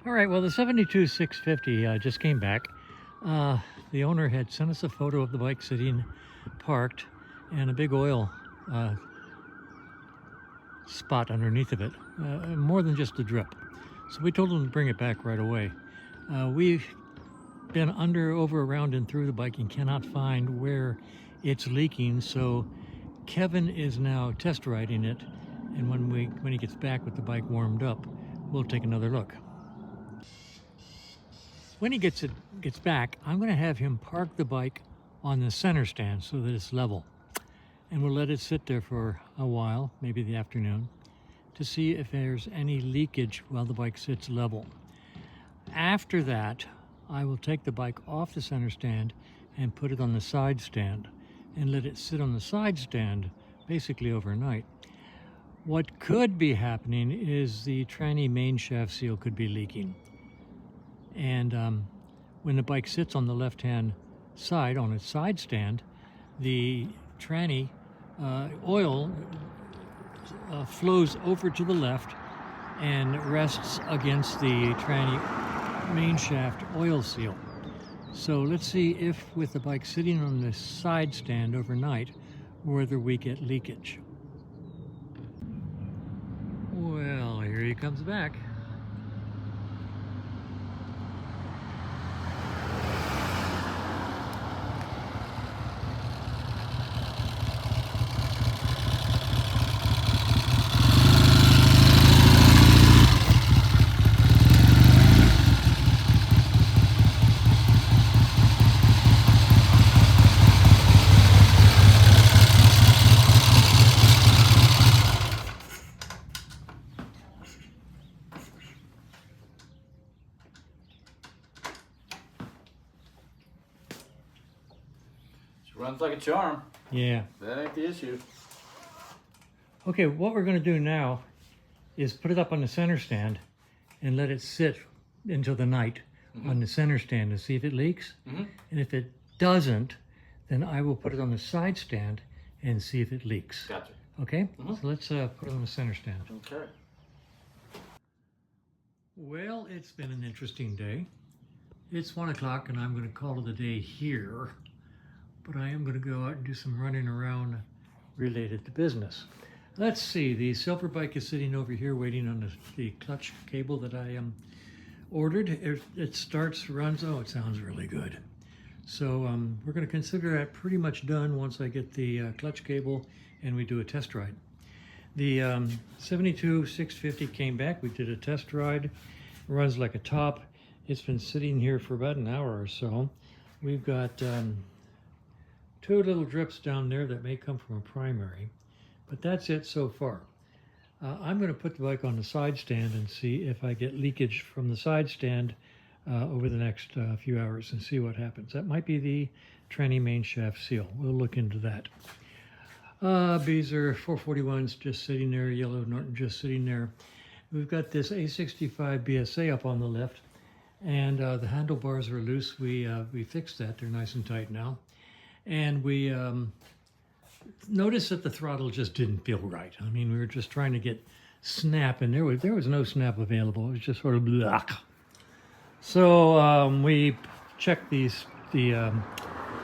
All right, well, the 72 650 just came back. The owner had sent us a photo of the bike sitting parked and a big oil spot underneath of it, more than just a drip. So we told him to bring it back right away. We've been under, over, around, and through the bike and cannot find where it's leaking. So Kevin is now test riding it, and when he gets back with the bike warmed up, we'll take another look. When he gets back, I'm going to have him park the bike on the center stand so that it's level, and we'll let it sit there for a while, maybe the afternoon, to see if there's any leakage while the bike sits level. After that, I will take the bike off the center stand and put it on the side stand and let it sit on the side stand basically overnight. What could be happening is the tranny main shaft seal could be leaking. And when the bike sits on the left-hand side, on its side stand, the tranny oil flows over to the left and rests against the tranny main shaft oil seal. So let's see if, with the bike sitting on the side stand overnight, whether we get leakage. Well, here he comes back. Runs like a charm. Yeah. That ain't the issue. Okay, what we're going to do now is put it up on the center stand and let it sit until the night on the center stand to see if it leaks. And if it doesn't, then I will put it on the side stand and see if it leaks. Gotcha. Okay? So let's put it on the center stand. Okay. Well, it's been an interesting day. It's 1 o'clock and I'm going to call it a day here. But I am going to go out and do some running around related to business. Let's see, the silver bike is sitting over here waiting on the clutch cable that I ordered. It starts, runs, oh, it sounds really good. So we're going to consider that pretty much done once I get the clutch cable and we do a test ride. The 72 650 came back, we did a test ride, it runs like a top. It's been sitting here for about an hour or so. We've got two little drips down there that may come from a primary, but that's it so far. I'm going to put the bike on the side stand and see if I get leakage from the side stand over the next few hours and see what happens. That might be the tranny main shaft seal. We'll look into that. Beezer 441's just sitting there, yellow Norton just sitting there. We've got this A65 BSA up on the left, and the handlebars are loose. We fixed that. They're nice and tight now. And we noticed that the throttle just didn't feel right. I mean, we were just trying to get snap, and there was no snap available. It was just sort of blah. So we checked the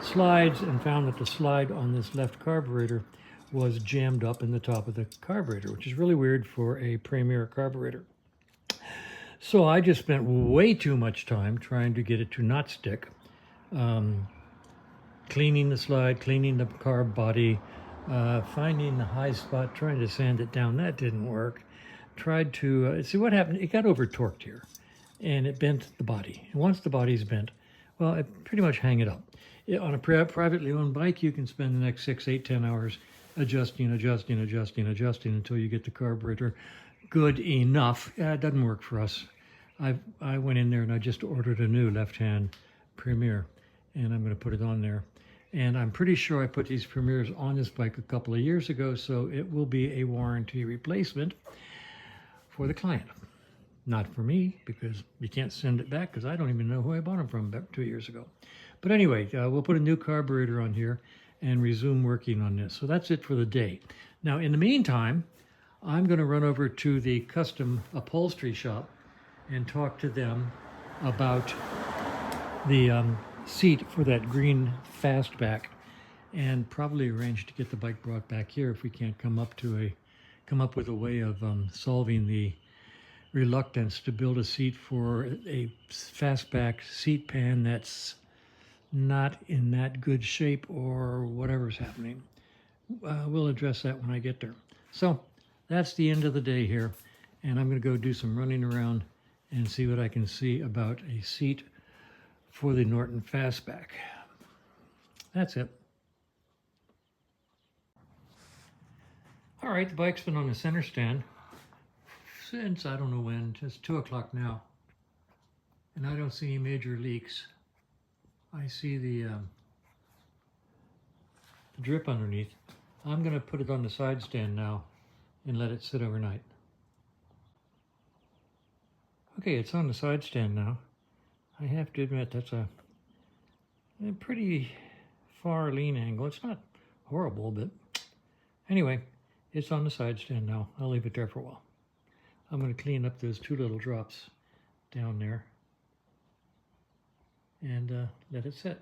slides and found that the slide on this left carburetor was jammed up in the top of the carburetor, which is really weird for a Premier carburetor. So I just spent way too much time trying to get it to not stick. Cleaning the slide, cleaning the carb body, finding the high spot, trying to sand it down. That didn't work. Tried to, see what happened, it got over torqued here and it bent the body. And once the body's bent, well, it pretty much hang it up. On a privately owned bike, you can spend the next 6, 8, 10 hours adjusting until you get the carburetor good enough. It doesn't work for us. I went in there and I just ordered a new left-hand Premier, and I'm going to put it on there. And I'm pretty sure I put these Premiers on this bike a couple of years ago, so it will be a warranty replacement for the client. Not for me, because you can't send it back, because I don't even know who I bought them from about 2 years ago. But anyway, we'll put a new carburetor on here and resume working on this. So that's it for the day. Now, in the meantime, I'm going to run over to the custom upholstery shop and talk to them about the seat for that green fastback, and probably arrange to get the bike brought back here if we can't come up with a way of solving the reluctance to build a seat for a fastback seat pan that's not in that good shape or whatever's happening. We'll address that when I get there. So that's the end of the day here, and I'm going to go do some running around and see what I can see about a seat for the Norton Fastback. That's it. All right, the bike's been on the center stand since I don't know when, just 2 o'clock now, and I don't see any major leaks. I see the drip underneath. I'm going to put it on the side stand now and let it sit overnight. Okay, it's on the side stand now. I have to admit that's a pretty far lean angle. It's not horrible, but anyway, it's on the side stand now. I'll leave it there for a while. I'm going to clean up those 2 little drops down there and let it sit.